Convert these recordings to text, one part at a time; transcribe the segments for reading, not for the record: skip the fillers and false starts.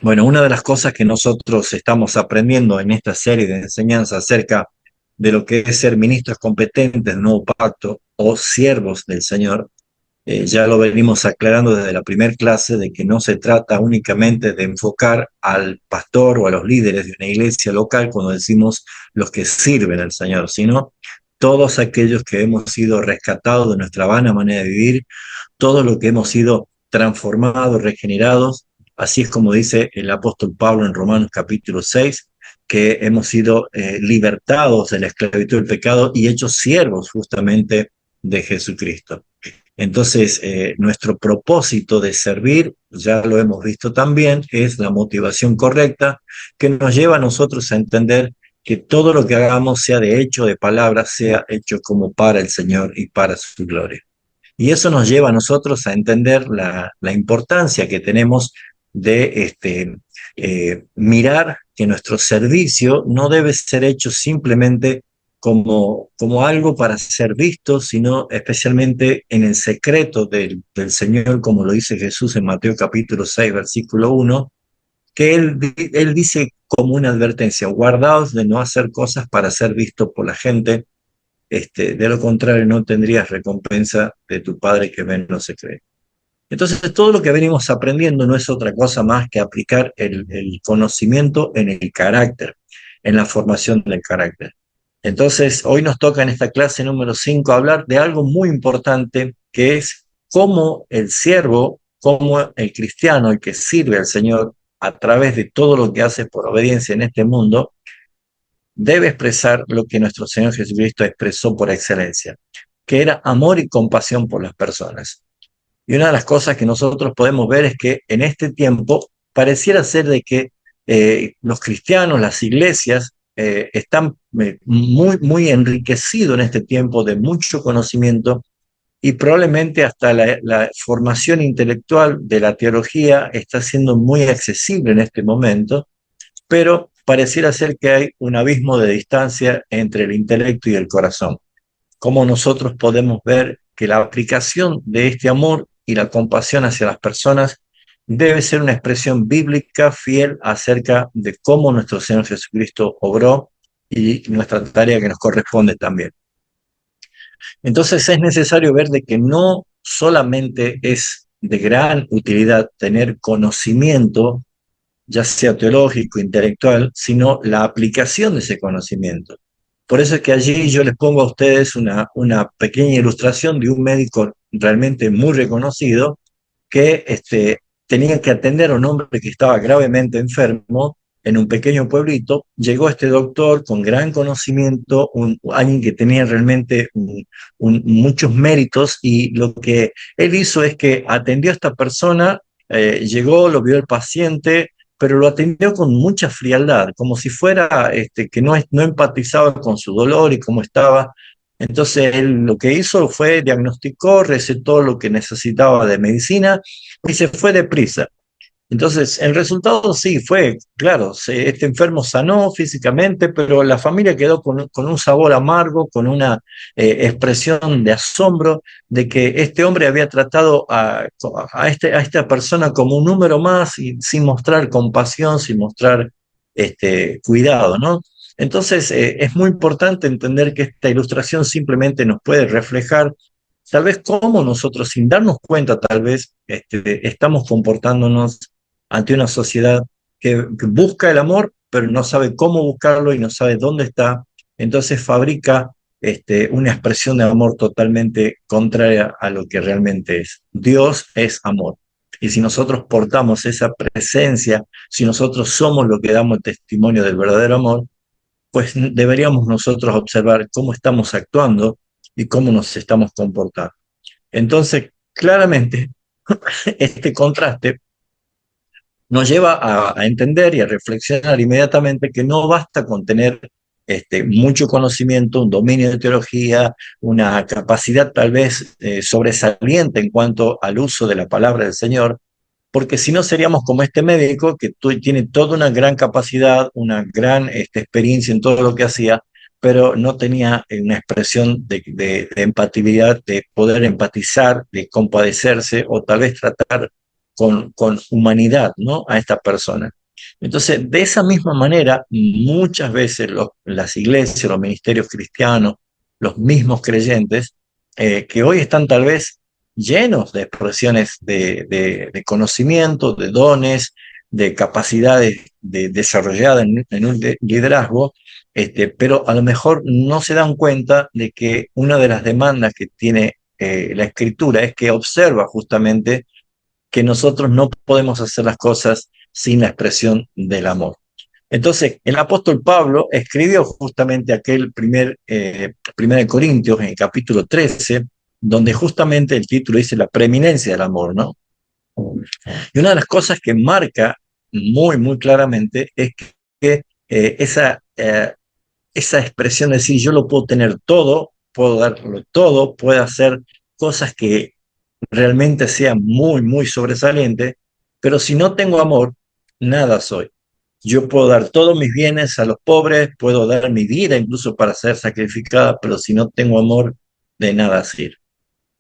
Bueno, una de las cosas que nosotros estamos aprendiendo en esta serie de enseñanza acerca de lo que es ser ministros competentes del nuevo pacto o siervos del Señor, ya lo venimos aclarando desde la primera clase de que no se trata únicamente de enfocar al pastor o a los líderes de una iglesia local cuando decimos los que sirven al Señor, sino todos aquellos que hemos sido rescatados de nuestra vana manera de vivir, todos los que hemos sido transformados, regenerados, así es como dice el apóstol Pablo en Romanos capítulo 6, que hemos sido libertados de la esclavitud del pecado y hechos siervos justamente de Jesucristo. Entonces, nuestro propósito de servir, ya lo hemos visto también, es la motivación correcta que nos lleva a nosotros a entender que todo lo que hagamos, sea de hecho, de palabra, sea hecho como para el Señor y para su gloria. Y eso nos lleva a nosotros a entender la importancia que tenemos de mirar que nuestro servicio no debe ser hecho simplemente como algo para ser visto, sino especialmente en el secreto del Señor, como lo dice Jesús en Mateo capítulo 6, versículo 1, que él dice como una advertencia: guardaos de no hacer cosas para ser vistos por la gente, de lo contrario no tendrías recompensa de tu Padre que ve en lo secreto. Entonces, todo lo que venimos aprendiendo no es otra cosa más que aplicar el conocimiento en el carácter, en la formación del carácter. Entonces, hoy nos toca en esta clase número 5 hablar de algo muy importante, que es cómo el siervo, cómo el cristiano, el que sirve al Señor a través de todo lo que hace por obediencia en este mundo, debe expresar lo que nuestro Señor Jesucristo expresó por excelencia, que era amor y compasión por las personas. Y una de las cosas que nosotros podemos ver es que en este tiempo pareciera ser de que los cristianos, las iglesias, están muy enriquecidos en este tiempo de mucho conocimiento, y probablemente hasta la formación intelectual de la teología está siendo muy accesible en este momento, pero pareciera ser que hay un abismo de distancia entre el intelecto y el corazón. ¿Cómo nosotros podemos ver que la aplicación de este amor y la compasión hacia las personas debe ser una expresión bíblica fiel acerca de cómo nuestro Señor Jesucristo obró y nuestra tarea que nos corresponde también? Entonces es necesario ver de que no solamente es de gran utilidad tener conocimiento, ya sea teológico, intelectual, sino la aplicación de ese conocimiento. Por eso es que allí yo les pongo a ustedes una pequeña ilustración de un médico realmente muy reconocido que tenía que atender a un hombre que estaba gravemente enfermo en un pequeño pueblito. Llegó este doctor con gran conocimiento, alguien que tenía realmente muchos méritos, y lo que él hizo es que atendió a esta persona, llegó, lo vio el paciente, pero lo atendió con mucha frialdad, como si fuera que no empatizaba con su dolor y cómo estaba. Entonces él lo que hizo fue diagnosticó, recetó lo que necesitaba de medicina y se fue deprisa. Entonces, el resultado sí fue, claro, este enfermo sanó físicamente, pero la familia quedó con un sabor amargo, con una expresión de asombro de que este hombre había tratado a esta persona como un número más, y sin mostrar compasión, sin mostrar cuidado, ¿no? Entonces, es muy importante entender que esta ilustración simplemente nos puede reflejar tal vez cómo nosotros, sin darnos cuenta, tal vez estamos comportándonos ante una sociedad que busca el amor, pero no sabe cómo buscarlo y no sabe dónde está. Entonces fabrica una expresión de amor totalmente contraria a lo que realmente es. Dios es amor. Y si nosotros portamos esa presencia, si nosotros somos lo que damos el testimonio del verdadero amor, pues deberíamos nosotros observar cómo estamos actuando y cómo nos estamos comportando. Entonces, claramente, este contraste nos lleva a entender y a reflexionar inmediatamente que no basta con tener mucho conocimiento, un dominio de teología, una capacidad tal vez sobresaliente en cuanto al uso de la palabra del Señor, porque si no seríamos como este médico que tiene toda una gran capacidad, una gran experiencia en todo lo que hacía, pero no tenía una expresión de empatibilidad, de poder empatizar, de compadecerse o tal vez tratar con humanidad, ¿no? A esta persona. Entonces, de esa misma manera, muchas veces las iglesias, los ministerios cristianos, los mismos creyentes, que hoy están tal vez llenos de expresiones de conocimiento, de dones, de capacidades desarrolladas en un liderazgo, pero a lo mejor no se dan cuenta de que una de las demandas que tiene la Escritura es que observa justamente que nosotros no podemos hacer las cosas sin la expresión del amor. Entonces, el apóstol Pablo escribió justamente aquel primera de Corintios, en el capítulo 13, donde justamente el título dice la preeminencia del amor, ¿no? Y una de las cosas que marca muy, muy claramente es que esa expresión de decir yo lo puedo tener todo, puedo darlo todo, puedo hacer cosas que realmente sea muy, muy sobresaliente, pero si no tengo amor, nada soy. Yo puedo dar todos mis bienes a los pobres, puedo dar mi vida incluso para ser sacrificada, pero si no tengo amor, de nada sirve.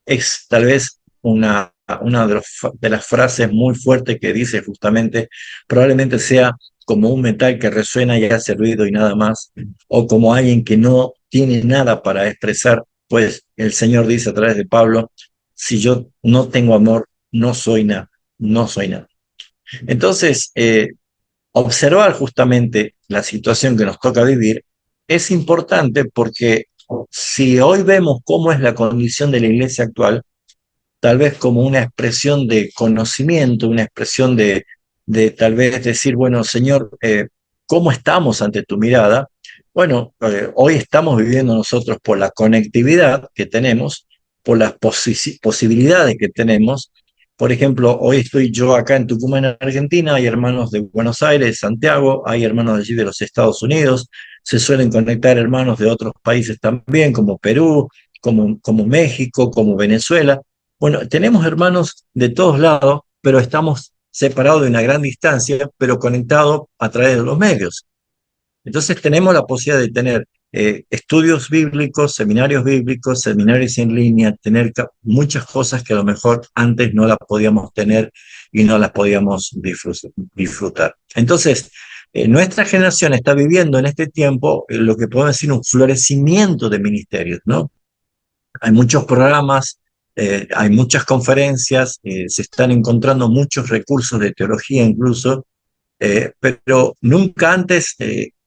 Es tal vez una de las frases muy fuertes que dice justamente, probablemente sea como un metal que resuena y hace ruido y nada más, o como alguien que no tiene nada para expresar, pues el Señor dice a través de Pablo, si yo no tengo amor, no soy nada, no soy nada. Entonces, observar justamente la situación que nos toca vivir es importante porque si hoy vemos cómo es la condición de la iglesia actual, tal vez como una expresión de conocimiento, una expresión de tal vez decir, bueno, Señor, ¿cómo estamos ante tu mirada? Bueno, hoy estamos viviendo nosotros por la conectividad que tenemos, por las posibilidades que tenemos. Por ejemplo, hoy estoy yo acá en Tucumán, Argentina, hay hermanos de Buenos Aires, Santiago, hay hermanos de allí de los Estados Unidos, se suelen conectar hermanos de otros países también, como Perú, como México, como Venezuela. Bueno, tenemos hermanos de todos lados, pero estamos separados de una gran distancia, pero conectados a través de los medios. Entonces tenemos la posibilidad de tener estudios bíblicos, seminarios en línea, tener muchas cosas que a lo mejor antes no las podíamos tener y no las podíamos disfrutar. Entonces, nuestra generación está viviendo en este tiempo lo que podemos decir un florecimiento de ministerios, ¿no? Hay muchos programas, hay muchas conferencias, se están encontrando muchos recursos de teología incluso, pero nunca antes,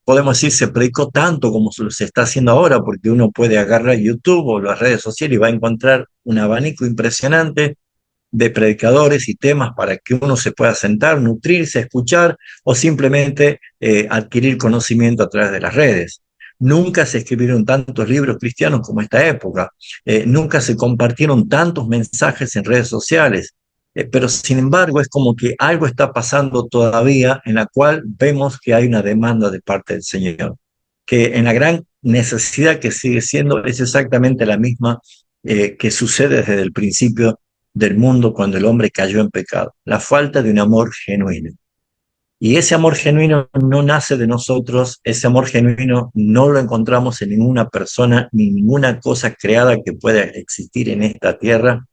podemos decir, se predicó tanto como se está haciendo ahora, porque uno puede agarrar YouTube o las redes sociales y va a encontrar un abanico impresionante de predicadores y temas para que uno se pueda sentar, nutrirse, escuchar o simplemente adquirir conocimiento a través de las redes. Nunca se escribieron tantos libros cristianos como esta época. Nunca se compartieron tantos mensajes en redes sociales. Pero sin embargo es como que algo está pasando todavía en la cual vemos que hay una demanda de parte del Señor. Que en la gran necesidad que sigue siendo es exactamente la misma que sucede desde el principio del mundo cuando el hombre cayó en pecado. La falta de un amor genuino. Y ese amor genuino no nace de nosotros, ese amor genuino no lo encontramos en ninguna persona ni ninguna cosa creada que pueda existir en esta tierra,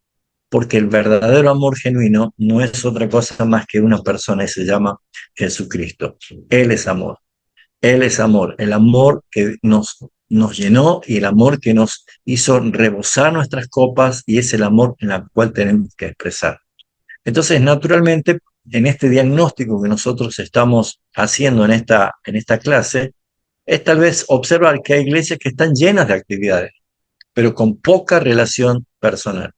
porque el verdadero amor genuino no es otra cosa más que una persona y se llama Jesucristo. Él es amor. Él es amor, el amor que nos llenó y el amor que nos hizo rebosar nuestras copas y es el amor en el cual tenemos que expresar. Entonces, naturalmente, en este diagnóstico que nosotros estamos haciendo en esta clase, es tal vez observar que hay iglesias que están llenas de actividades, pero con poca relación personal.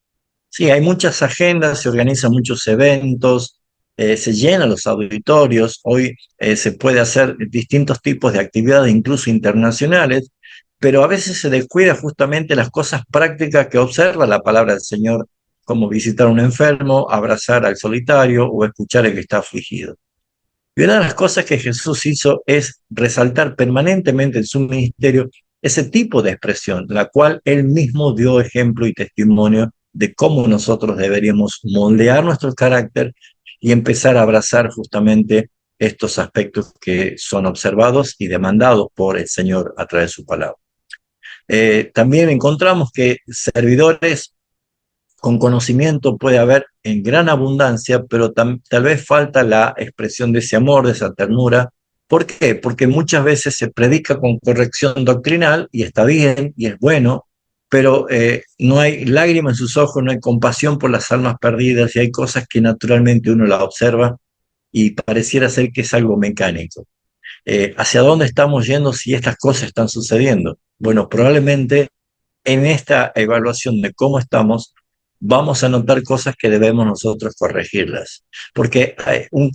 Sí, hay muchas agendas, se organizan muchos eventos, se llenan los auditorios, hoy se puede hacer distintos tipos de actividades, incluso internacionales, pero a veces se descuida justamente las cosas prácticas que observa la palabra del Señor, como visitar a un enfermo, abrazar al solitario o escuchar al que está afligido. Y una de las cosas que Jesús hizo es resaltar permanentemente en su ministerio ese tipo de expresión, la cual él mismo dio ejemplo y testimonio de cómo nosotros deberíamos moldear nuestro carácter y empezar a abrazar justamente estos aspectos que son observados y demandados por el Señor a través de su palabra. También encontramos que servidores con conocimiento puede haber en gran abundancia, pero tal vez falta la expresión de ese amor, de esa ternura. ¿Por qué? Porque muchas veces se predica con corrección doctrinal y está bien y es bueno, pero no hay lágrima en sus ojos, no hay compasión por las almas perdidas y hay cosas que naturalmente uno las observa y pareciera ser que es algo mecánico. ¿Hacia dónde estamos yendo si estas cosas están sucediendo? Bueno, probablemente en esta evaluación de cómo estamos, vamos a notar cosas que debemos nosotros corregirlas, porque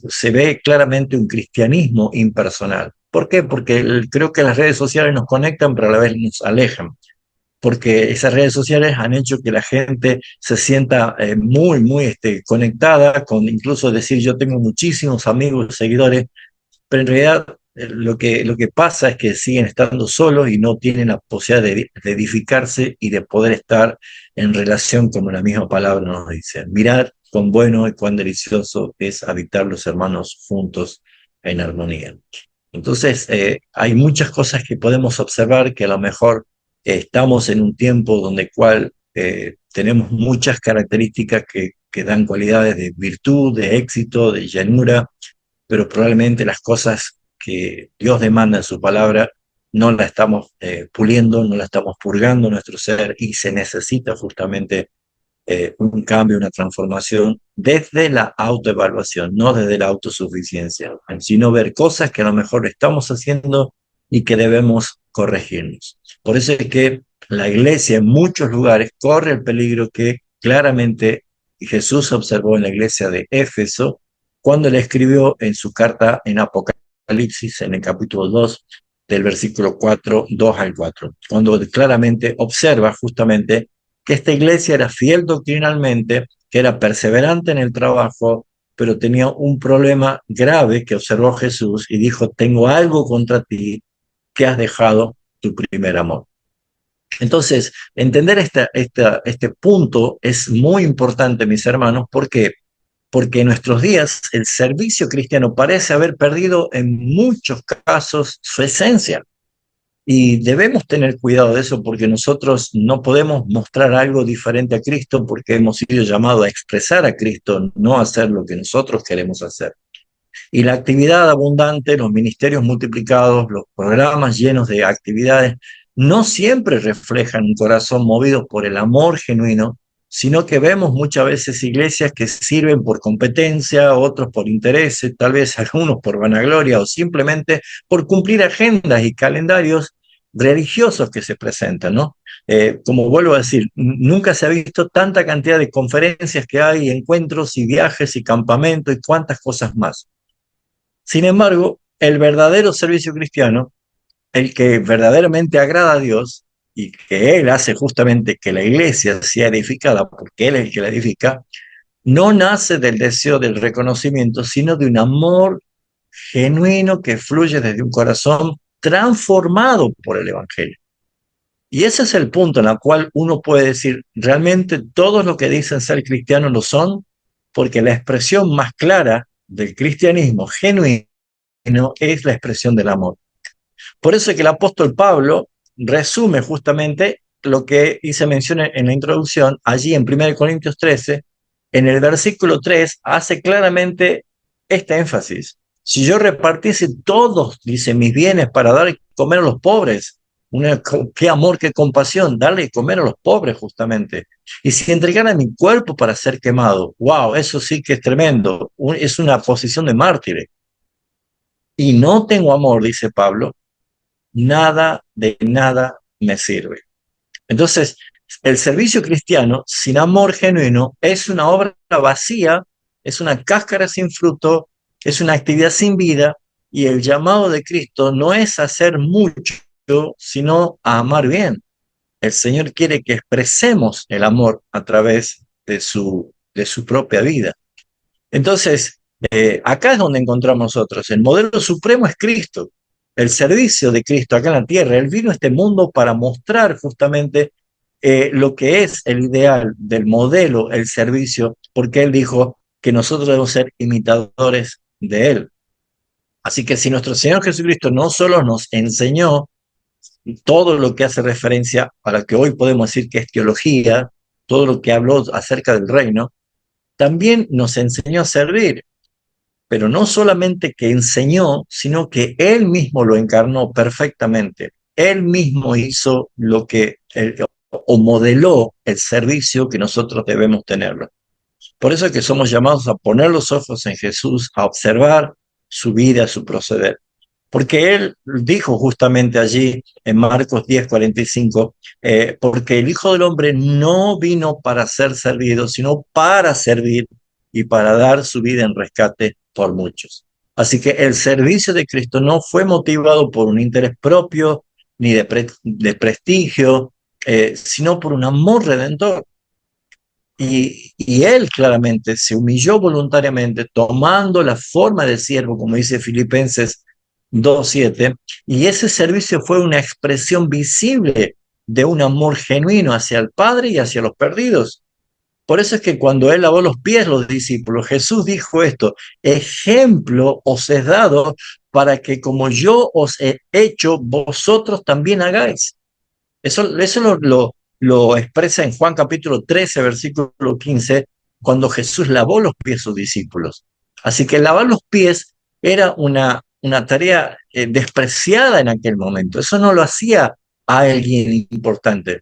se ve claramente un cristianismo impersonal. ¿Por qué? Porque creo que las redes sociales nos conectan, pero a la vez nos alejan, porque esas redes sociales han hecho que la gente se sienta muy conectada, con incluso decir yo tengo muchísimos amigos, seguidores, pero en realidad lo que pasa es que siguen estando solos y no tienen la posibilidad de edificarse y de poder estar en relación, como la misma palabra nos dice. Mirar cuán bueno y cuán delicioso es habitar los hermanos juntos en armonía. Entonces, hay muchas cosas que podemos observar que a lo mejor estamos en un tiempo donde cual tenemos muchas características que dan cualidades de virtud, de éxito, de llanura, pero probablemente las cosas que Dios demanda en su palabra no la estamos puliendo, no la estamos purgando en nuestro ser y se necesita justamente un cambio, una transformación desde la autoevaluación, no desde la autosuficiencia, sino ver cosas que a lo mejor estamos haciendo y que debemos corregirnos. Por eso es que la iglesia en muchos lugares corre el peligro que claramente Jesús observó en la iglesia de Éfeso cuando le escribió en su carta en Apocalipsis, en el capítulo 2, del versículo 4, 2 al 4, cuando claramente observa justamente que esta iglesia era fiel doctrinalmente, que era perseverante en el trabajo, pero tenía un problema grave que observó Jesús y dijo, tengo algo contra ti, que has dejado tu primer amor. Entonces, entender este punto es muy importante, mis hermanos. ¿Por qué? Porque en nuestros días el servicio cristiano parece haber perdido en muchos casos su esencia. Y debemos tener cuidado de eso porque nosotros no podemos mostrar algo diferente a Cristo porque hemos sido llamados a expresar a Cristo, no a hacer lo que nosotros queremos hacer. Y la actividad abundante, los ministerios multiplicados, los programas llenos de actividades, no siempre reflejan un corazón movido por el amor genuino, sino que vemos muchas veces iglesias que sirven por competencia, otros por intereses, tal vez algunos por vanagloria o simplemente por cumplir agendas y calendarios religiosos que se presentan, ¿no? Como vuelvo a decir, nunca se ha visto tanta cantidad de conferencias que hay, encuentros y viajes y campamentos y cuantas cosas más. Sin embargo, el verdadero servicio cristiano, el que verdaderamente agrada a Dios y que Él hace justamente que la iglesia sea edificada, porque Él es el que la edifica, no nace del deseo del reconocimiento, sino de un amor genuino que fluye desde un corazón transformado por el Evangelio. Y ese es el punto en el cual uno puede decir, realmente todos los que dicen ser cristianos lo son, porque la expresión más clara del cristianismo genuino es la expresión del amor. Por eso es que el apóstol Pablo resume justamente lo que hice mención en la introducción, allí en 1 Corintios 13, en el versículo 3, hace claramente este énfasis. Si yo repartiese todos, dice, mis bienes para dar y comer a los pobres, qué amor, qué compasión, darle y comer a los pobres justamente. Y si entregara mi cuerpo para ser quemado, wow, eso sí que es tremendo, es una posición de mártir. Y no tengo amor, dice Pablo, nada de nada me sirve. Entonces, el servicio cristiano sin amor genuino es una obra vacía, es una cáscara sin fruto, es una actividad sin vida, y el llamado de Cristo no es hacer mucho, sino a amar bien. El Señor quiere que expresemos el amor a través de su propia vida. Entonces, acá es donde encontramos nosotros. El modelo supremo es Cristo, el servicio de Cristo acá en la tierra. Él vino a este mundo para mostrar justamente lo que es el ideal del modelo, el servicio, porque Él dijo que nosotros debemos ser imitadores de Él. Así que si nuestro Señor Jesucristo no solo nos enseñó todo lo que hace referencia a lo que hoy podemos decir que es teología, todo lo que habló acerca del reino, también nos enseñó a servir, pero no solamente que enseñó, sino que él mismo lo encarnó perfectamente. Él mismo hizo lo que, o modeló el servicio que nosotros debemos tenerlo. Por eso es que somos llamados a poner los ojos en Jesús, a observar su vida, su proceder. Porque él dijo justamente allí en Marcos 10:45, porque el Hijo del Hombre no vino para ser servido, sino para servir y para dar su vida en rescate por muchos. Así que el servicio de Cristo no fue motivado por un interés propio ni de prestigio, sino por un amor redentor. Y él claramente se humilló voluntariamente, tomando la forma de siervo, como dice Filipenses 2:7, y ese servicio fue una expresión visible de un amor genuino hacia el Padre y hacia los perdidos. Por eso es que cuando él lavó los pies a los discípulos, Jesús dijo esto: ejemplo os he dado para que como yo os he hecho, vosotros también hagáis. Eso lo expresa en Juan capítulo 13, versículo 15, cuando Jesús lavó los pies a sus discípulos. Así que lavar los pies era una tarea despreciada en aquel momento. Eso no lo hacía a alguien importante.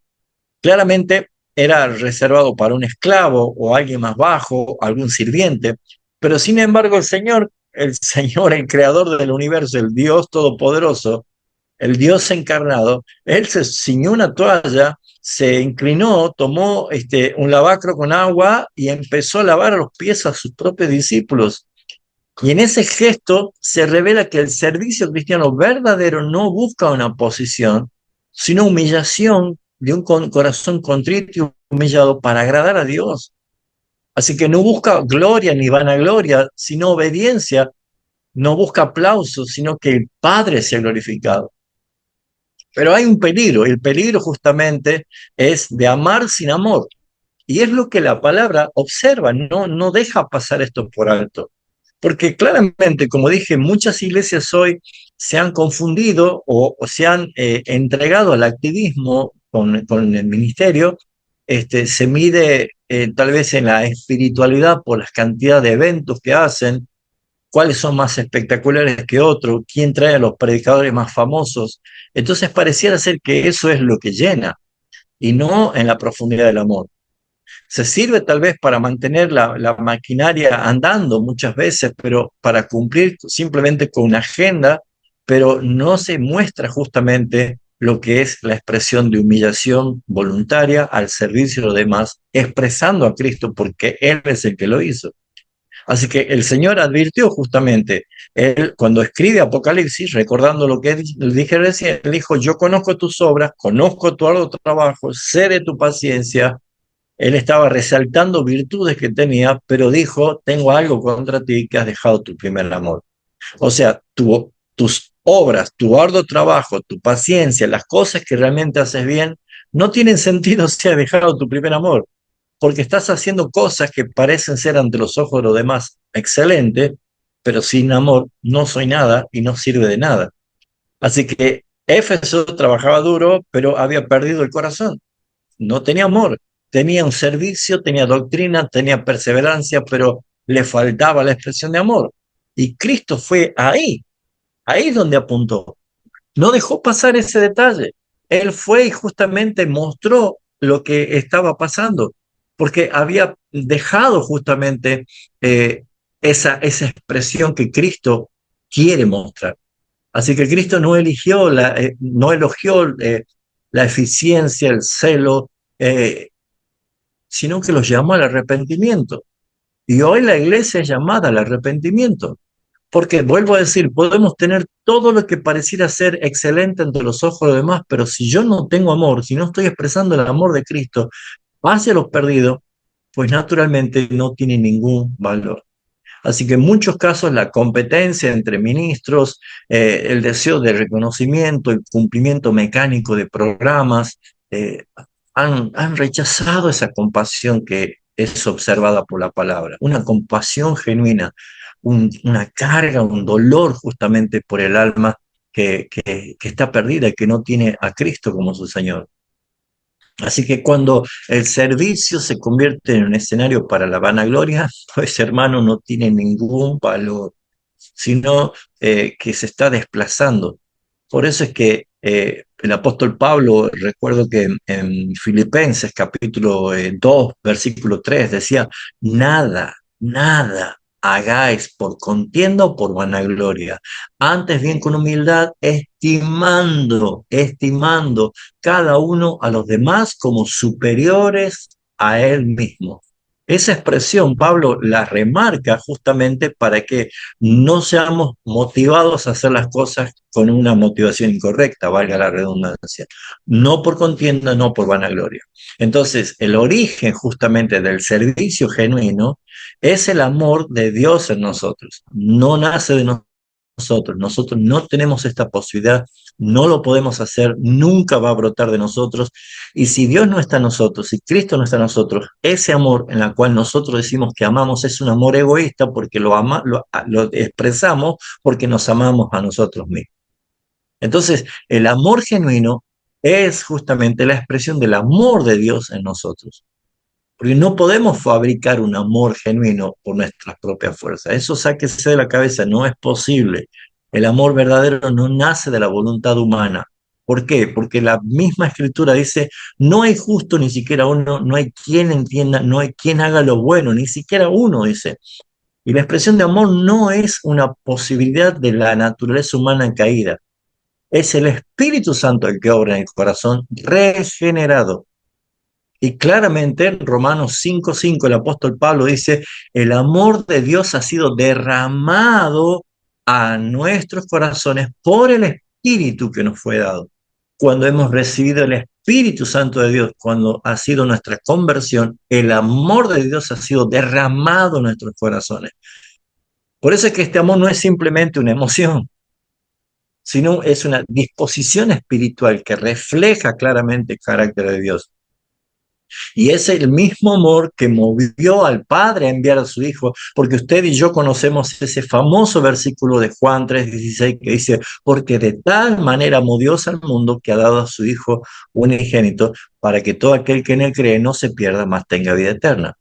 Claramente era reservado para un esclavo o alguien más bajo, algún sirviente, pero sin embargo el creador del universo, el Dios todopoderoso, el Dios encarnado, él se ciñó una toalla, se inclinó, tomó un lavacro con agua y empezó a lavar los pies a sus propios discípulos. Y en ese gesto se revela que el servicio cristiano verdadero no busca una posición, sino humillación de un corazón contrito y humillado para agradar a Dios. Así que no busca gloria ni vanagloria, sino obediencia. No busca aplausos, sino que el Padre sea glorificado. Pero hay un peligro, y el peligro justamente es de amar sin amor. Y es lo que la palabra observa, no deja pasar esto por alto. Porque claramente, como dije, muchas iglesias hoy se han confundido o se han entregado al activismo con el ministerio. Se mide tal vez en la espiritualidad por la cantidad de eventos que hacen, cuáles son más espectaculares que otros, quién trae a los predicadores más famosos. Entonces pareciera ser que eso es lo que llena y no en la profundidad del amor. Se sirve tal vez para mantener la maquinaria andando muchas veces, pero para cumplir simplemente con una agenda, pero no se muestra justamente lo que es la expresión de humillación voluntaria al servicio de los demás, expresando a Cristo porque Él es el que lo hizo. Así que el Señor advirtió justamente, él cuando escribe Apocalipsis, recordando lo que dije recién, él dijo: yo conozco tus obras, conozco tu arduo trabajo, sé de tu paciencia. Él estaba resaltando virtudes que tenía, pero dijo: tengo algo contra ti, que has dejado tu primer amor. O sea, tus obras, tu arduo trabajo, tu paciencia, las cosas que realmente haces bien, no tienen sentido si has dejado tu primer amor, porque estás haciendo cosas que parecen ser ante los ojos de los demás excelentes, pero sin amor no soy nada y no sirve de nada. Así que Éfeso trabajaba duro, pero había perdido el corazón. No tenía amor, tenía un servicio, tenía doctrina, tenía perseverancia, pero le faltaba la expresión de amor. Y Cristo fue ahí es donde apuntó. No dejó pasar ese detalle. Él fue y justamente mostró lo que estaba pasando, porque había dejado justamente esa expresión que Cristo quiere mostrar. Así que Cristo no elogió la eficiencia, el celo, sino que los llamó al arrepentimiento. Y hoy la iglesia es llamada al arrepentimiento. Porque, vuelvo a decir, podemos tener todo lo que pareciera ser excelente ante los ojos de los demás, pero si yo no tengo amor, si no estoy expresando el amor de Cristo hacia los perdidos, pues naturalmente no tiene ningún valor. Así que en muchos casos la competencia entre ministros, el deseo de reconocimiento, el cumplimiento mecánico de programas, han rechazado esa compasión que es observada por la palabra, una compasión genuina, una carga, un dolor justamente por el alma que está perdida y que no tiene a Cristo como su Señor. Así que cuando el servicio se convierte en un escenario para la vanagloria, pues hermano, no tiene ningún valor, sino que se está desplazando. Por eso es que el apóstol Pablo, recuerdo que en Filipenses capítulo 2, versículo 3, decía, nada hagáis por contienda o por vanagloria, antes bien con humildad, estimando cada uno a los demás como superiores a él mismo. Esa expresión Pablo la remarca justamente para que no seamos motivados a hacer las cosas con una motivación incorrecta, valga la redundancia. No por contienda, no por vanagloria. Entonces, el origen justamente del servicio genuino es el amor de Dios en nosotros. No nace de nosotros. Nosotros no tenemos esta posibilidad, no lo podemos hacer, nunca va a brotar de nosotros. Y si Dios no está en nosotros, si Cristo no está en nosotros, ese amor en el cual nosotros decimos que amamos es un amor egoísta porque lo expresamos porque nos amamos a nosotros mismos. Entonces, el amor genuino es justamente la expresión del amor de Dios en nosotros. Porque no podemos fabricar un amor genuino por nuestras propias fuerzas. Eso sáquese de la cabeza, no es posible. El amor verdadero no nace de la voluntad humana. ¿Por qué? Porque la misma escritura dice, no hay justo ni siquiera uno, no hay quien entienda, no hay quien haga lo bueno, ni siquiera uno, dice. Y la expresión de amor no es una posibilidad de la naturaleza humana en caída. Es el Espíritu Santo el que obra en el corazón regenerado. Y claramente en Romanos 5:5 el apóstol Pablo dice, el amor de Dios ha sido derramado a nuestros corazones por el Espíritu que nos fue dado. Cuando hemos recibido el Espíritu Santo de Dios, cuando ha sido nuestra conversión, el amor de Dios ha sido derramado en nuestros corazones. Por eso es que este amor no es simplemente una emoción, sino es una disposición espiritual que refleja claramente el carácter de Dios. Y es el mismo amor que movió al Padre a enviar a su Hijo, porque usted y yo conocemos ese famoso versículo de Juan 3:16 que dice, porque de tal manera amó Dios al mundo que ha dado a su Hijo unigénito para que todo aquel que en él cree no se pierda, mas tenga vida eterna.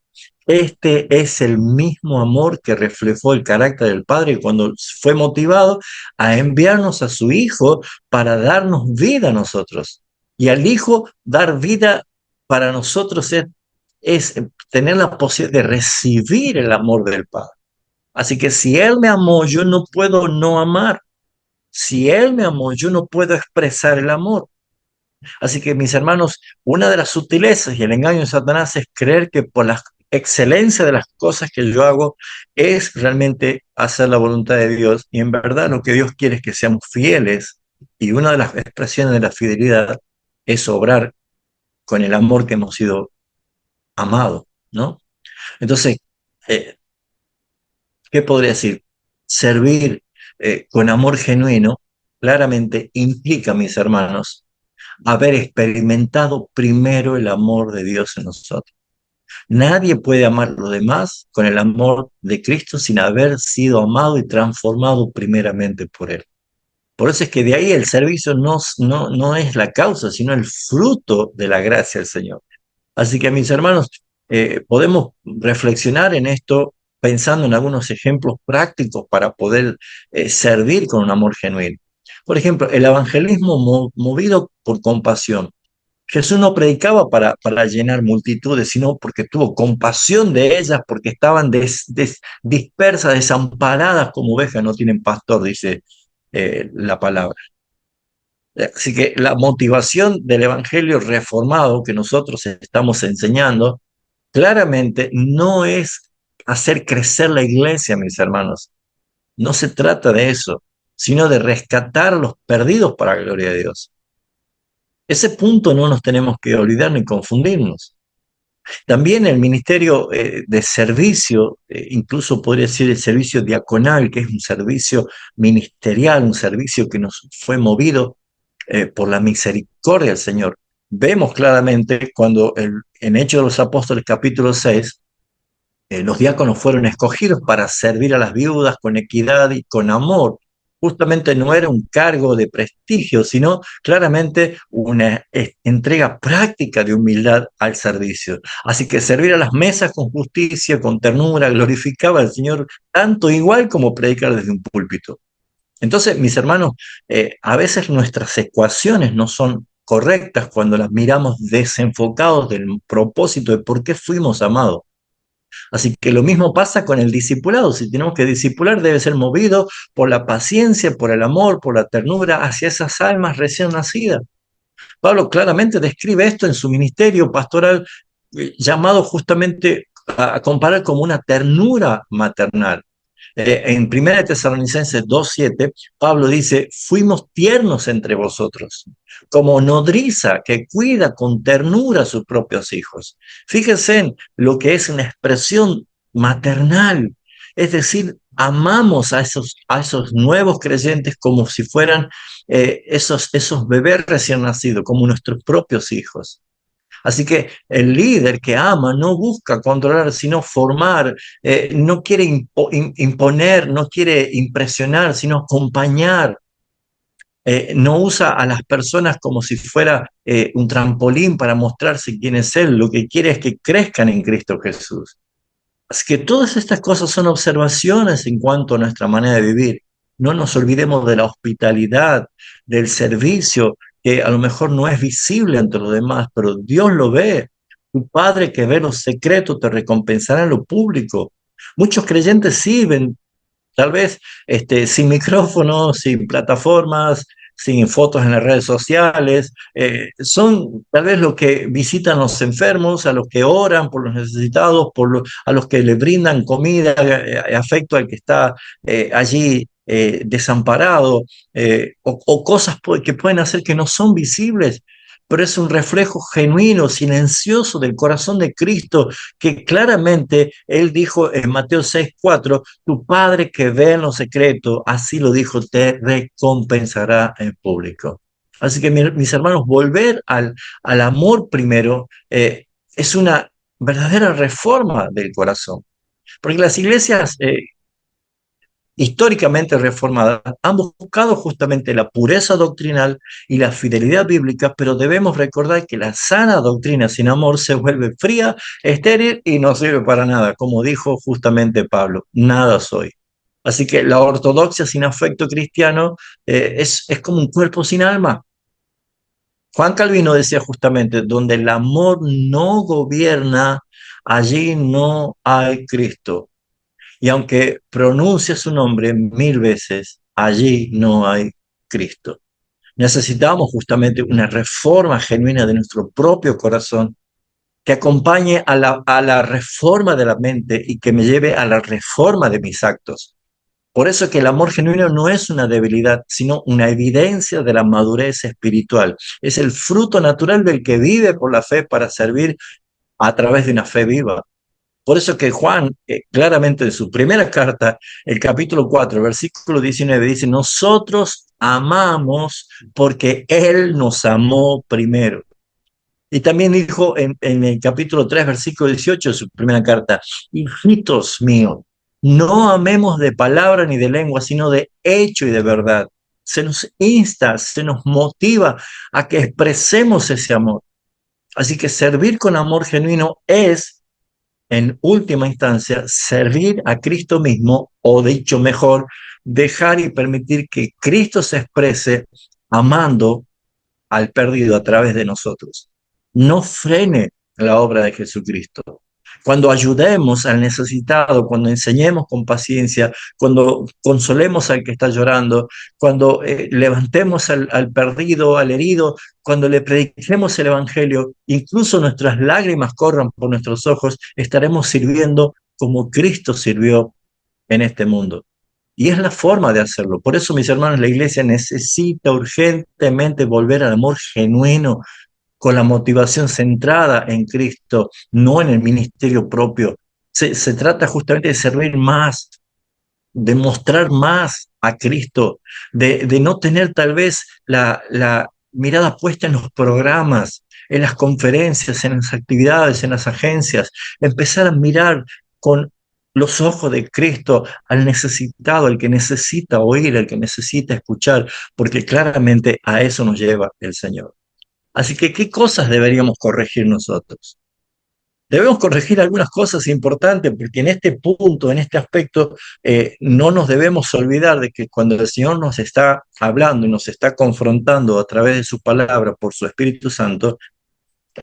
Este es el mismo amor que reflejó el carácter del Padre cuando fue motivado a enviarnos a su Hijo para darnos vida a nosotros. Y al Hijo dar vida para nosotros es tener la posibilidad de recibir el amor del Padre. Así que si Él me amó, yo no puedo no amar. Si Él me amó, yo no puedo expresar el amor. Así que, mis hermanos, una de las sutilezas y el engaño de Satanás es creer que por la excelencia de las cosas que yo hago es realmente hacer la voluntad de Dios. Y en verdad lo que Dios quiere es que seamos fieles. Y una de las expresiones de la fidelidad es obrar con el amor que hemos sido amados, ¿no? Entonces, eh, ¿qué podría decir? Servir con amor genuino claramente implica, mis hermanos, haber experimentado primero el amor de Dios en nosotros. Nadie puede amar a los demás con el amor de Cristo sin haber sido amado y transformado primeramente por Él. Por eso es que de ahí el servicio no es la causa, sino el fruto de la gracia del Señor. Así que, mis hermanos, podemos reflexionar en esto pensando en algunos ejemplos prácticos para poder servir con un amor genuino. Por ejemplo, el evangelismo movido por compasión. Jesús no predicaba para llenar multitudes, sino porque tuvo compasión de ellas, porque estaban dispersas, desamparadas como ovejas, no tienen pastor, dice la palabra. Así que la motivación del evangelio reformado que nosotros estamos enseñando claramente no es hacer crecer la iglesia, mis hermanos. No se trata de eso, sino de rescatar a los perdidos para la gloria de Dios. Ese punto no nos tenemos que olvidar ni confundirnos. También el ministerio de servicio, incluso podría decir el servicio diaconal, que es un servicio ministerial, un servicio que nos fue movido por la misericordia del Señor. Vemos claramente cuando en Hechos de los Apóstoles capítulo 6, los diáconos fueron escogidos para servir a las viudas con equidad y con amor. justamente no era un cargo de prestigio, sino claramente una entrega práctica de humildad al servicio. Así que servir a las mesas con justicia, con ternura, glorificaba al Señor tanto igual como predicar desde un púlpito. Entonces, mis hermanos, a veces nuestras ecuaciones no son correctas cuando las miramos desenfocados del propósito de por qué fuimos amados. Así que lo mismo pasa con el discipulado. Si tenemos que discipular, debe ser movido por la paciencia, por el amor, por la ternura hacia esas almas recién nacidas. Pablo claramente describe esto en su ministerio pastoral, llamado justamente a comparar como una ternura maternal. En 1 Tesalonicenses 2:7, Pablo dice, fuimos tiernos entre vosotros, como nodriza que cuida con ternura a sus propios hijos. Fíjense en lo que es una expresión maternal, es decir, amamos a esos nuevos creyentes como si fueran esos bebés recién nacidos, como nuestros propios hijos. Así que el líder que ama no busca controlar, sino formar, no quiere imponer, no quiere impresionar, sino acompañar. No usa a las personas como si fuera un trampolín para mostrarse quién es Él. Lo que quiere es que crezcan en Cristo Jesús. Así que todas estas cosas son observaciones en cuanto a nuestra manera de vivir. No nos olvidemos de la hospitalidad, del servicio, que a lo mejor no es visible ante los demás, pero Dios lo ve. Tu Padre que ve lo secreto te recompensará en lo público. Muchos creyentes sirven tal vez sin micrófonos, sin plataformas, sin fotos en las redes sociales. Son tal vez los que visitan a los enfermos, a los que oran por los necesitados, a los que le brindan comida, afecto al que está allí desamparado, o cosas que pueden hacer que no son visibles, pero es un reflejo genuino, silencioso del corazón de Cristo, que claramente Él dijo en Mateo 6:4, tu Padre que ve en lo secreto, así lo dijo, te recompensará en público. Así que mis hermanos, volver al amor primero es una verdadera reforma del corazón. Porque las iglesias históricamente reformadas han buscado justamente la pureza doctrinal y la fidelidad bíblica, pero debemos recordar que la sana doctrina sin amor se vuelve fría, estéril y no sirve para nada, como dijo justamente Pablo, nada soy. Así que la ortodoxia sin afecto cristiano es como un cuerpo sin alma. Juan Calvino decía justamente, donde el amor no gobierna, allí no hay Cristo. Y aunque pronuncie su nombre 1000 veces, allí no hay Cristo. Necesitamos justamente una reforma genuina de nuestro propio corazón que acompañe a la reforma de la mente y que me lleve a la reforma de mis actos. Por eso que el amor genuino no es una debilidad, sino una evidencia de la madurez espiritual. Es el fruto natural del que vive por la fe para servir a través de una fe viva. Por eso que Juan, claramente en su primera carta, el capítulo 4, versículo 19, dice, nosotros amamos porque Él nos amó primero. Y también dijo en el capítulo 3, versículo 18 de su primera carta, hijitos míos, no amemos de palabra ni de lengua, sino de hecho y de verdad. Se nos insta, se nos motiva a que expresemos ese amor. Así que servir con amor genuino es, en última instancia, servir a Cristo mismo, o dicho mejor, dejar y permitir que Cristo se exprese amando al perdido a través de nosotros. No frene la obra de Jesucristo. Cuando ayudemos al necesitado, cuando enseñemos con paciencia, cuando consolemos al que está llorando, cuando levantemos al perdido, al herido, cuando le prediquemos el Evangelio, incluso nuestras lágrimas corran por nuestros ojos, estaremos sirviendo como Cristo sirvió en este mundo. Y es la forma de hacerlo. Por eso, mis hermanos, la iglesia necesita urgentemente volver al amor genuino, con la motivación centrada en Cristo, no en el ministerio propio. Se trata justamente de servir más, de mostrar más a Cristo, de no tener tal vez la mirada puesta en los programas, en las conferencias, en las actividades, en las agencias, empezar a mirar con los ojos de Cristo al necesitado, al que necesita oír, al que necesita escuchar, porque claramente a eso nos lleva el Señor. Así que, ¿qué cosas deberíamos corregir nosotros? Debemos corregir algunas cosas importantes, porque en este punto, en este aspecto, no nos debemos olvidar de que cuando el Señor nos está hablando y nos está confrontando a través de su palabra por su Espíritu Santo,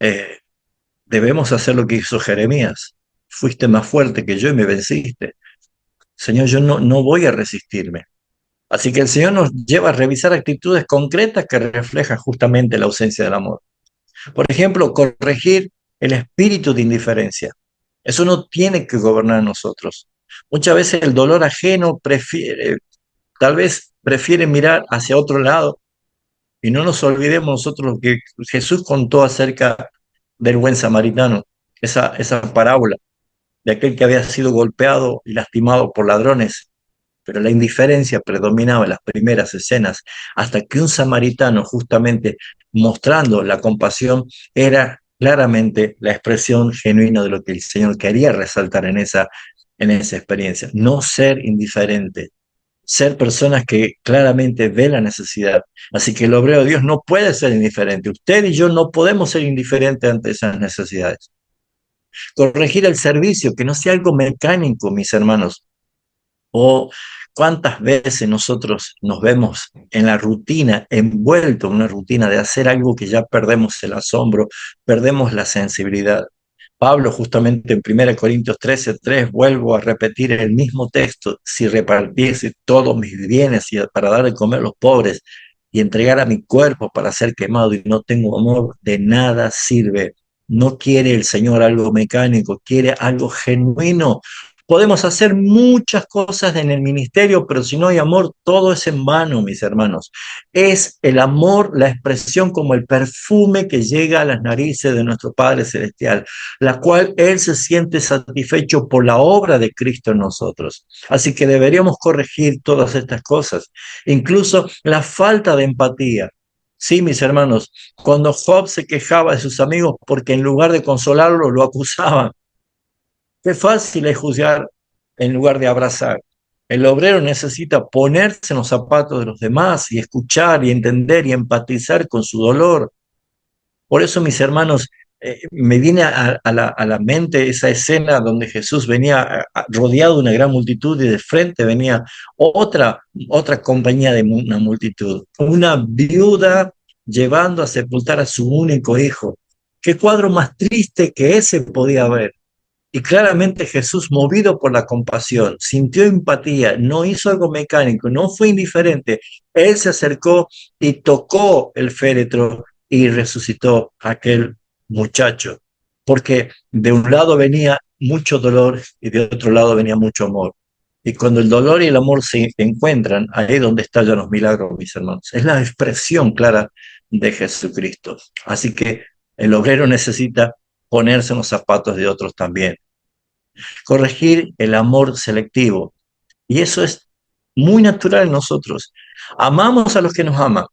eh, debemos hacer lo que hizo Jeremías. Fuiste más fuerte que yo y me venciste. Señor, yo no voy a resistirme. Así que el Señor nos lleva a revisar actitudes concretas que reflejan justamente la ausencia del amor. Por ejemplo, corregir el espíritu de indiferencia. Eso no tiene que gobernar a nosotros. Muchas veces el dolor ajeno tal vez prefiere mirar hacia otro lado, y no nos olvidemos nosotros lo que Jesús contó acerca del buen samaritano, esa parábola de aquel que había sido golpeado y lastimado por ladrones, pero la indiferencia predominaba en las primeras escenas, hasta que un samaritano, justamente mostrando la compasión, era claramente la expresión genuina de lo que el Señor quería resaltar en esa experiencia. No ser indiferente, ser personas que claramente ven la necesidad. Así que el obrero de Dios no puede ser indiferente. Usted y yo no podemos ser indiferentes ante esas necesidades. Corregir el servicio, que no sea algo mecánico, mis hermanos. O cuántas veces nosotros nos vemos en la rutina, envuelto en una rutina de hacer algo que ya perdemos el asombro, perdemos la sensibilidad. Pablo justamente en 1 Corintios 13:3, vuelvo a repetir el mismo texto: si repartiese todos mis bienes para dar de comer a los pobres y entregar a mi cuerpo para ser quemado y no tengo amor, de nada sirve. No quiere el Señor algo mecánico, quiere algo genuino. Podemos hacer muchas cosas en el ministerio, pero si no hay amor, todo es en vano, mis hermanos. Es el amor la expresión como el perfume que llega a las narices de nuestro Padre Celestial, la cual Él se siente satisfecho por la obra de Cristo en nosotros. Así que deberíamos corregir todas estas cosas, incluso la falta de empatía. Sí, mis hermanos, cuando Job se quejaba de sus amigos porque en lugar de consolarlo, lo acusaban. Qué fácil es juzgar en lugar de abrazar. El obrero necesita ponerse en los zapatos de los demás y escuchar y entender y empatizar con su dolor. Por eso, mis hermanos, me viene a la mente esa escena donde Jesús venía rodeado de una gran multitud y de frente venía otra compañía de una multitud. Una viuda llevando a sepultar a su único hijo. ¿Qué cuadro más triste que ese podía haber? Y claramente Jesús, movido por la compasión, sintió empatía, no hizo algo mecánico, no fue indiferente. Él se acercó y tocó el féretro y resucitó a aquel muchacho, porque de un lado venía mucho dolor y de otro lado venía mucho amor. Y cuando el dolor y el amor se encuentran, ahí es donde estallan los milagros, mis hermanos. Es la expresión clara de Jesucristo. Así que el obrero necesita ponerse en los zapatos de otros también. Corregir el amor selectivo. Y eso es muy natural en nosotros. Amamos a los que nos aman.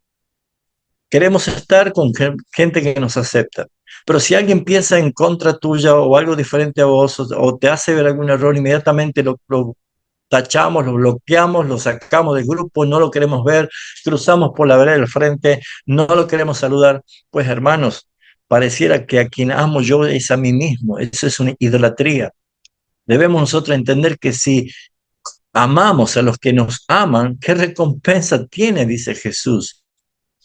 Queremos estar con gente que nos acepta. Pero si alguien piensa en contra tuya o algo diferente a vos o te hace ver algún error, inmediatamente lo tachamos, lo bloqueamos, lo sacamos del grupo, no lo queremos ver, cruzamos por la vereda del frente, no lo queremos saludar. Pues hermanos, pareciera que a quien amo yo es a mí mismo. Eso es una idolatría. Debemos nosotros entender que si amamos a los que nos aman, ¿qué recompensa tiene? Dice Jesús.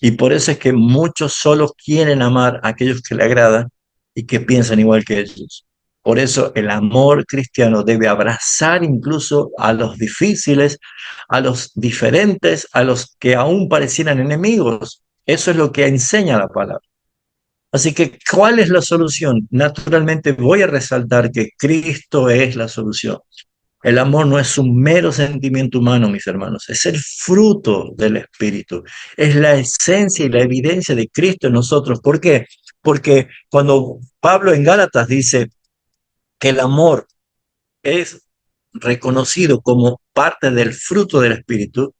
Y por eso es que muchos solo quieren amar a aquellos que le agradan y que piensan igual que ellos. Por eso el amor cristiano debe abrazar incluso a los difíciles, a los diferentes, a los que aún parecieran enemigos. Eso es lo que enseña la palabra. Así que, ¿cuál es la solución? Naturalmente voy a resaltar que Cristo es la solución. El amor no es un mero sentimiento humano, mis hermanos, es el fruto del Espíritu, es la esencia y la evidencia de Cristo en nosotros. ¿Por qué? Porque cuando Pablo en Gálatas dice que el amor es reconocido como parte del fruto del Espíritu,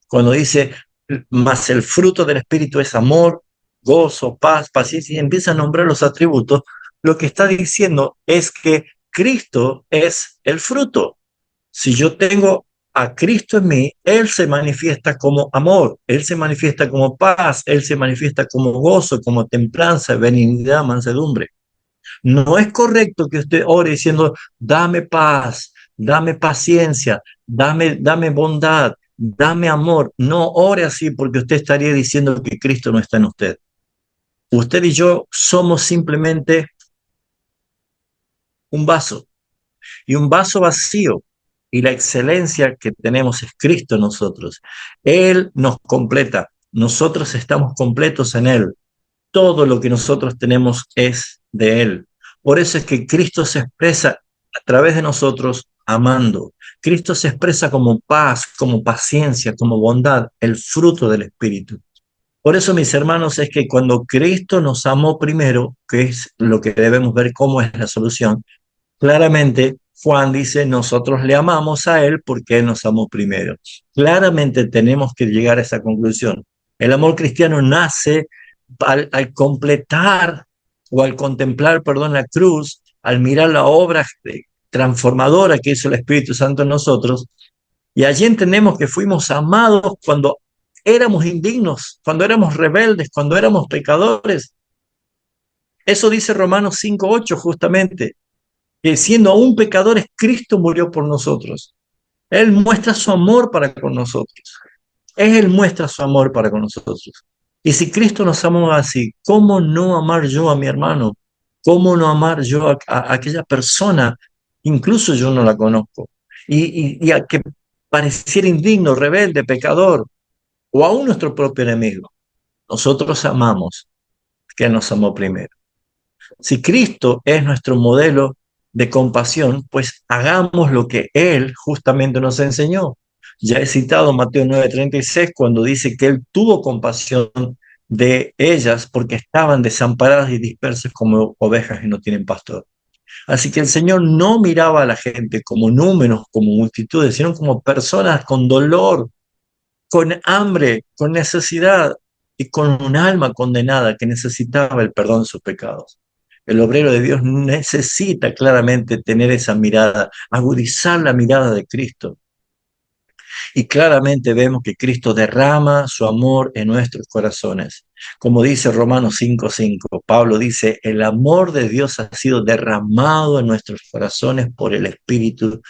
cuando dice, más el fruto del Espíritu es amor, gozo, paz, paciencia, y empieza a nombrar los atributos, lo que está diciendo es que Cristo es el fruto. Si yo tengo a Cristo en mí, Él se manifiesta como amor, Él se manifiesta como paz, Él se manifiesta como gozo, como templanza, benignidad, mansedumbre. No es correcto que usted ore diciendo, dame paz, dame paciencia, dame bondad, dame amor. No ore así porque usted estaría diciendo que Cristo no está en usted. Usted y yo somos simplemente un vaso y un vaso vacío. Y la excelencia que tenemos es Cristo en nosotros. Él nos completa. Nosotros estamos completos en Él. Todo lo que nosotros tenemos es de Él. Por eso es que Cristo se expresa a través de nosotros amando. Cristo se expresa como paz, como paciencia, como bondad, el fruto del Espíritu. Por eso, mis hermanos, es que cuando Cristo nos amó primero, que es lo que debemos ver cómo es la solución, claramente Juan dice, nosotros le amamos a Él porque Él nos amó primero. Claramente tenemos que llegar a esa conclusión. El amor cristiano nace al completar o al contemplar, perdón, la cruz, al mirar la obra transformadora que hizo el Espíritu Santo en nosotros, y allí entendemos que fuimos amados cuando éramos indignos, cuando éramos rebeldes, cuando éramos pecadores. Eso dice Romanos 5:8 justamente, que siendo aún pecadores, Cristo murió por nosotros. Él muestra su amor para con nosotros. Él muestra su amor para con nosotros. Y si Cristo nos amó así, ¿cómo no amar yo a mi hermano? ¿Cómo no amar yo a aquella persona? Incluso yo no la conozco. Y a que pareciera indigno, rebelde, pecador, o aún nuestro propio enemigo. Nosotros amamos que nos amó primero. Si Cristo es nuestro modelo de compasión, pues hagamos lo que Él justamente nos enseñó. Ya he citado Mateo 9:36 cuando dice que Él tuvo compasión de ellas porque estaban desamparadas y dispersas como ovejas y no tienen pastor. Así que el Señor no miraba a la gente como números, como multitudes, sino como personas con dolor, con hambre, con necesidad y con un alma condenada que necesitaba el perdón de sus pecados. El obrero de Dios necesita claramente tener esa mirada, agudizar la mirada de Cristo. Y claramente vemos que Cristo derrama su amor en nuestros corazones. Como dice Romanos 5:5, Pablo dice, el amor de Dios ha sido derramado en nuestros corazones por el Espíritu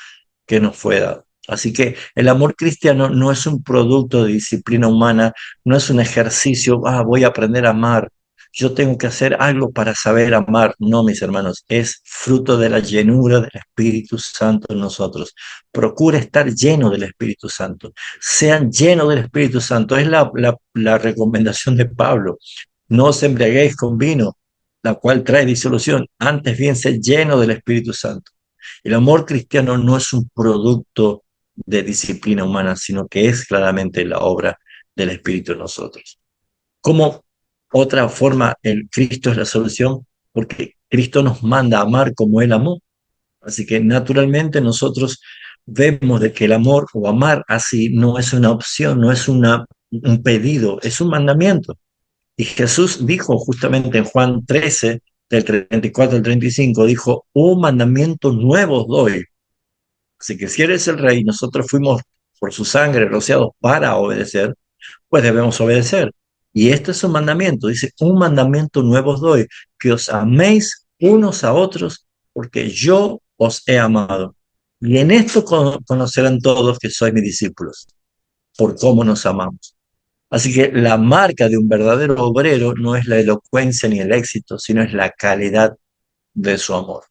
que nos fue dado. Así que el amor cristiano no es un producto de disciplina humana, no es un ejercicio, voy a aprender a amar, yo tengo que hacer algo para saber amar. No, mis hermanos, es fruto de la llenura del Espíritu Santo en nosotros. Procura estar lleno del Espíritu Santo. Sean llenos del Espíritu Santo. Es la recomendación de Pablo. No os embriaguéis con vino, la cual trae disolución. Antes bien, sed lleno del Espíritu Santo. El amor cristiano no es un producto de disciplina humana, sino que es claramente la obra del Espíritu en nosotros. ¿Cómo otra forma el Cristo es la solución? Porque Cristo nos manda a amar como Él amó. Así que naturalmente nosotros vemos de que el amor o amar así no es una opción, no es un pedido, es un mandamiento. Y Jesús dijo justamente en Juan 13, del 34 al 35, dijo, un mandamiento nuevo os doy. Así que si eres el rey, nosotros fuimos por su sangre rociados para obedecer, pues debemos obedecer. Y este es un mandamiento, dice, un mandamiento nuevo os doy, que os améis unos a otros, porque yo os he amado. Y en esto conocerán todos que sois mis discípulos, por cómo nos amamos. Así que la marca de un verdadero obrero no es la elocuencia ni el éxito, sino es la calidad de su amor.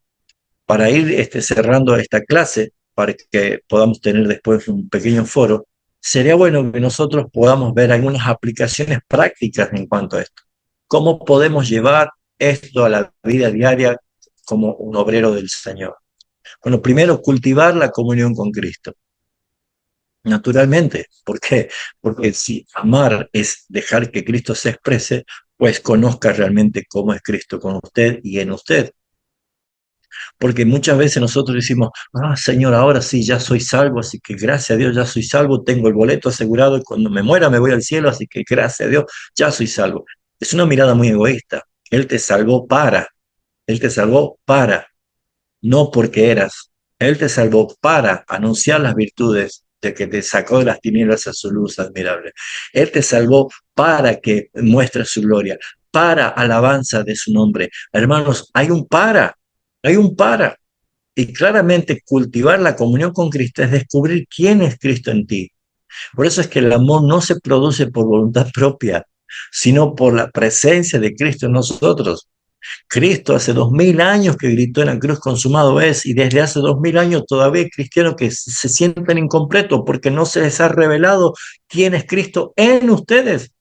Para ir cerrando esta clase, para que podamos tener después un pequeño foro, sería bueno que nosotros podamos ver algunas aplicaciones prácticas en cuanto a esto. ¿Cómo podemos llevar esto a la vida diaria como un obrero del Señor? Bueno, primero, cultivar la comunión con Cristo. Naturalmente, ¿por qué? Porque si amar es dejar que Cristo se exprese, pues conozca realmente cómo es Cristo con usted y en usted. Porque muchas veces nosotros decimos, Señor, ahora sí, ya soy salvo, así que gracias a Dios ya soy salvo, tengo el boleto asegurado y cuando me muera me voy al cielo, así que gracias a Dios ya soy salvo. Es una mirada muy egoísta. Él te salvó para, no porque eras. Él te salvó para anunciar las virtudes de que te sacó de las tinieblas a su luz admirable. Él te salvó para que muestres su gloria, para alabanza de su nombre. Hermanos, hay un para. Y claramente cultivar la comunión con Cristo es descubrir quién es Cristo en ti. Por eso es que el amor no se produce por voluntad propia, sino por la presencia de Cristo en nosotros. Cristo hace 2000 años que gritó en la cruz, consumado es, y desde hace 2000 años todavía hay cristianos que se sienten incompletos porque no se les ha revelado quién es Cristo en ustedes.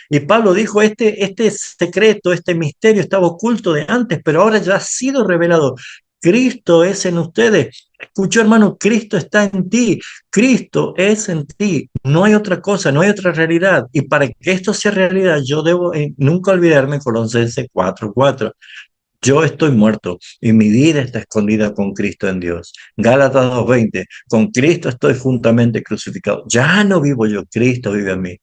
Y Pablo dijo, este secreto, este misterio estaba oculto de antes, pero ahora ya ha sido revelado. Cristo es en ustedes. Escuchó, hermano, Cristo está en ti. Cristo es en ti. No hay otra cosa, no hay otra realidad. Y para que esto sea realidad, yo debo nunca olvidarme Colosenses 4:4. Yo estoy muerto y mi vida está escondida con Cristo en Dios. Gálatas 2:20. Con Cristo estoy juntamente crucificado. Ya no vivo yo, Cristo vive en mí.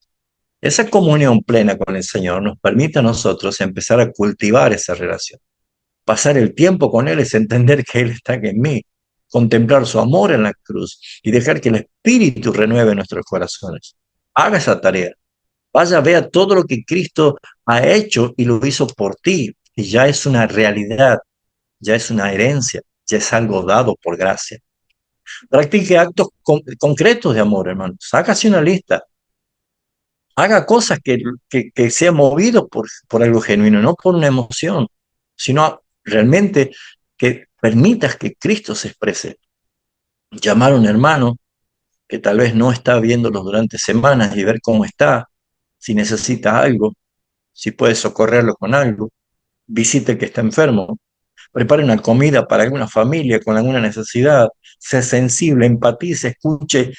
Esa comunión plena con el Señor nos permite a nosotros empezar a cultivar esa relación. Pasar el tiempo con Él es entender que Él está en mí, contemplar su amor en la cruz y dejar que el Espíritu renueve nuestros corazones. Haga esa tarea. Vaya, vea todo lo que Cristo ha hecho y lo hizo por ti. Y ya es una realidad, ya es una herencia, ya es algo dado por gracia. Practique actos concretos de amor, hermanos. Hágase una lista. Haga cosas que sea movido por algo genuino, no por una emoción, sino realmente que permitas que Cristo se exprese. Llamar a un hermano que tal vez no está viéndolo durante semanas y ver cómo está, si necesita algo, si puede socorrerlo con algo, visite el que está enfermo, prepare una comida para alguna familia con alguna necesidad, sea sensible, empatice, escuche,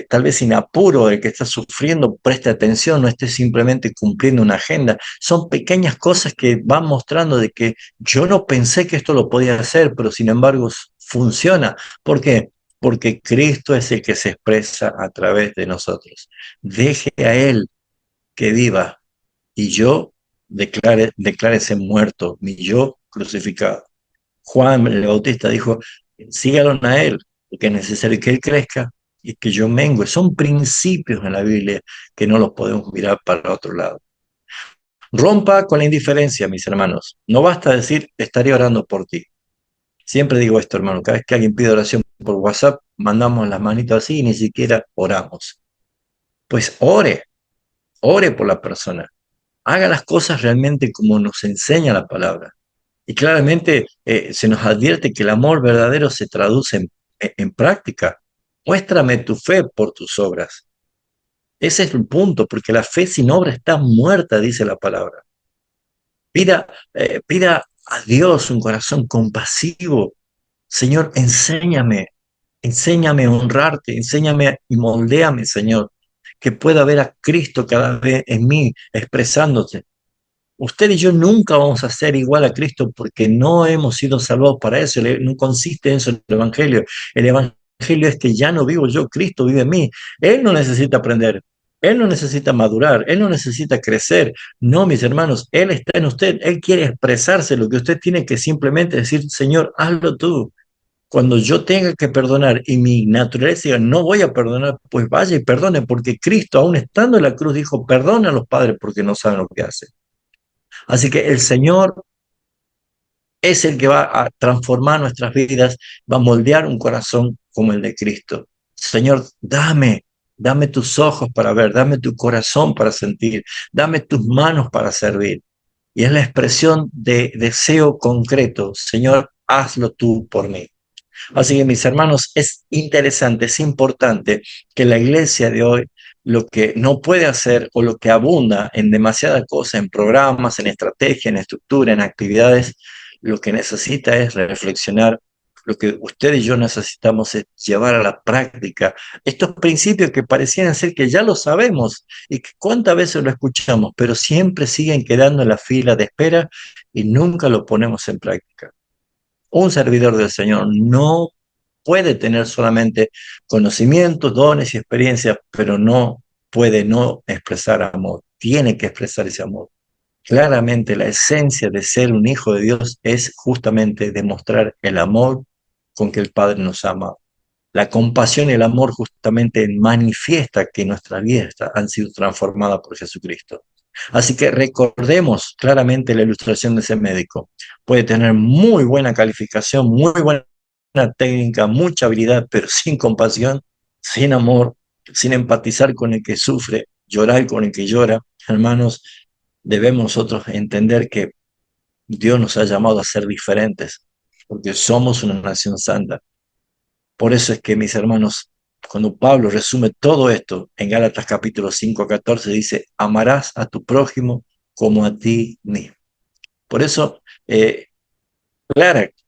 tal vez sin apuro del que está sufriendo, preste atención, no esté simplemente cumpliendo una agenda. Son pequeñas cosas que van mostrando de que yo no pensé que esto lo podía hacer, pero sin embargo funciona. ¿Por qué? Porque Cristo es el que se expresa a través de nosotros. Deje a Él que viva y yo declárese muerto, mi yo crucificado. Juan el Bautista dijo, sígalos a él, porque es necesario que él crezca y que yo mengue. Son principios en la Biblia que no los podemos mirar para otro lado. Rompa con la indiferencia, mis hermanos. No basta decir, estaré orando por ti. Siempre digo esto, hermano, cada vez que alguien pide oración por WhatsApp, mandamos las manitos así y ni siquiera oramos. Pues ore por la persona. Haga las cosas realmente como nos enseña la palabra. Y claramente se nos advierte que el amor verdadero se traduce en práctica. Muéstrame tu fe por tus obras. Ese es el punto, porque la fe sin obra está muerta, dice la palabra. Pida a Dios un corazón compasivo. Señor, enséñame a honrarte, enséñame y moldéame, Señor, que pueda ver a Cristo cada vez en mí expresándose. Usted y yo nunca vamos a ser igual a Cristo porque no hemos sido salvados para eso. No consiste en eso el Evangelio. El Evangelio es que ya no vivo yo, Cristo vive en mí. Él no necesita aprender, Él no necesita madurar, Él no necesita crecer. No, mis hermanos, Él está en usted, Él quiere expresarse. Lo que usted tiene que simplemente decir, Señor, hazlo tú. Cuando yo tenga que perdonar y mi naturaleza diga, no voy a perdonar, pues vaya y perdone, porque Cristo, aún estando en la cruz, dijo, perdona a los padres porque no saben lo que hacen. Así que el Señor es el que va a transformar nuestras vidas, va a moldear un corazón como el de Cristo. Señor, dame tus ojos para ver, dame tu corazón para sentir, dame tus manos para servir. Y es la expresión de deseo concreto. Señor, hazlo tú por mí. Así que mis hermanos, es interesante, es importante que la iglesia de hoy lo que no puede hacer o lo que abunda en demasiadas cosas, en programas, en estrategia, en estructura, en actividades, lo que necesita es reflexionar. Lo que usted y yo necesitamos es llevar a la práctica estos principios que parecían ser que ya lo sabemos y que cuántas veces lo escuchamos, pero siempre siguen quedando en la fila de espera y nunca lo ponemos en práctica. Un servidor del Señor no puede tener solamente conocimientos, dones y experiencias, pero no puede no expresar amor. Tiene que expresar ese amor. Claramente la esencia de ser un hijo de Dios es justamente demostrar el amor con que el Padre nos ama. La compasión y el amor justamente manifiesta que nuestras vidas han sido transformadas por Jesucristo. Así que recordemos claramente la ilustración de ese médico. Puede tener muy buena calificación, muy buena técnica, mucha habilidad, pero sin compasión, sin amor, sin empatizar con el que sufre, llorar con el que llora. Hermanos, debemos nosotros entender que Dios nos ha llamado a ser diferentes, porque somos una nación santa. Por eso es que, mis hermanos, cuando Pablo resume todo esto en Gálatas capítulo 5:14, dice, amarás a tu prójimo como a ti mismo. Por eso,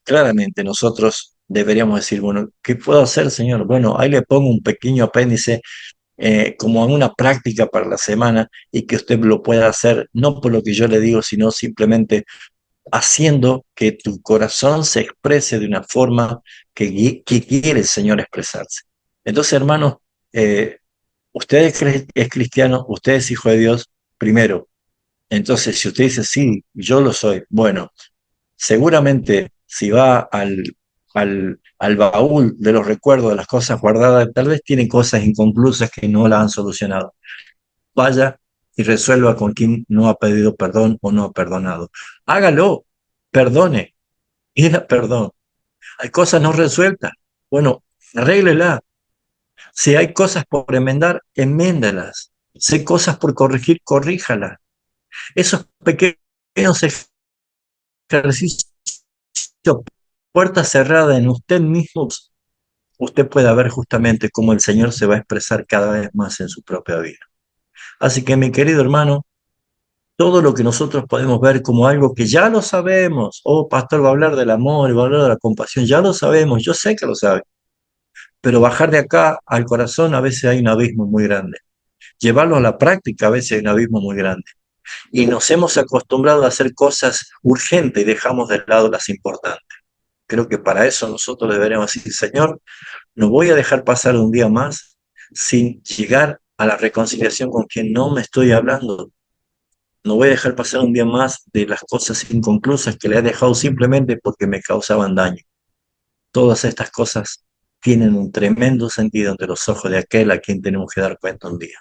claramente nosotros deberíamos decir, bueno, ¿qué puedo hacer, Señor? Bueno, ahí le pongo un pequeño apéndice como en una práctica para la semana y que usted lo pueda hacer, no por lo que yo le digo, sino simplemente haciendo que tu corazón se exprese de una forma que quiere el Señor expresarse. Entonces, hermanos, usted es cristiano, usted es hijo de Dios, primero. Entonces, si usted dice, sí, yo lo soy, bueno, seguramente si va al baúl de los recuerdos, de las cosas guardadas, tal vez tiene cosas inconclusas que no la han solucionado. Vaya y resuelva con quien no ha pedido perdón o no ha perdonado. Hágalo, perdone, pida perdón. Hay cosas no resueltas. Bueno, arréglela. Si hay cosas por enmendar, enméndalas. Si hay cosas por corregir, corríjalas. Esos pequeños ejercicios, puerta cerrada en usted mismo, usted puede ver justamente cómo el Señor se va a expresar cada vez más en su propia vida. Así que, mi querido hermano, todo lo que nosotros podemos ver como algo que ya lo sabemos, oh, pastor, va a hablar del amor, va a hablar de la compasión, ya lo sabemos, yo sé que lo sabe, pero bajar de acá al corazón a veces hay un abismo muy grande. Llevarlo a la práctica a veces hay un abismo muy grande. Y nos hemos acostumbrado a hacer cosas urgentes y dejamos de lado las importantes. Creo que para eso nosotros deberíamos decir, Señor, no voy a dejar pasar un día más sin llegar a la reconciliación con quien no me estoy hablando. No voy a dejar pasar un día más de las cosas inconclusas que le he dejado simplemente porque me causaban daño. Todas estas cosas tienen un tremendo sentido ante los ojos de aquel a quien tenemos que dar cuenta un día.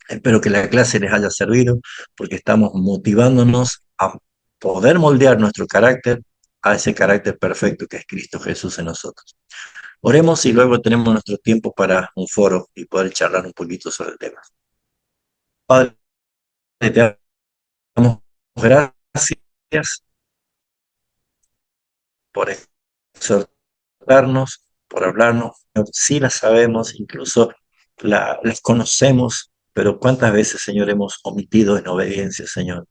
Espero que la clase les haya servido porque estamos motivándonos a poder moldear nuestro carácter a ese carácter perfecto que es Cristo Jesús en nosotros. Oremos y luego tenemos nuestro tiempo para un foro y poder charlar un poquito sobre el tema. Padre, te damos gracias por exhortarnos, por hablarnos. Sí las sabemos, incluso las conocemos, pero ¿cuántas veces, Señor, hemos omitido en obediencia, Señor?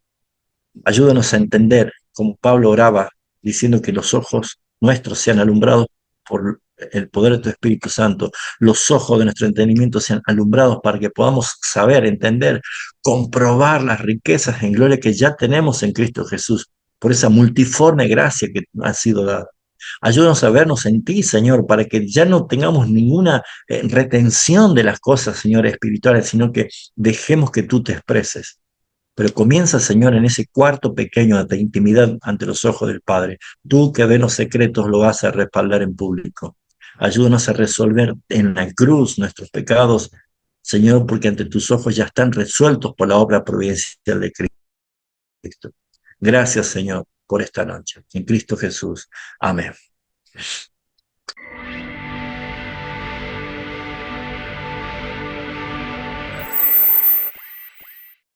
Ayúdanos a entender, como Pablo oraba, diciendo que los ojos nuestros sean alumbrados por el poder de tu Espíritu Santo, los ojos de nuestro entendimiento sean alumbrados para que podamos saber, entender, comprobar las riquezas en gloria que ya tenemos en Cristo Jesús, por esa multiforme gracia que ha sido dada. Ayúdanos a vernos en ti, Señor, para que ya no tengamos ninguna retención de las cosas, Señor, espirituales, sino que dejemos que tú te expreses. Pero comienza, Señor, en ese cuarto pequeño de intimidad ante los ojos del Padre. Tú que ves los secretos lo vas a respaldar en público. Ayúdanos a resolver en la cruz nuestros pecados, Señor, porque ante tus ojos ya están resueltos por la obra providencial de Cristo. Gracias, Señor, por esta noche. En Cristo Jesús. Amén.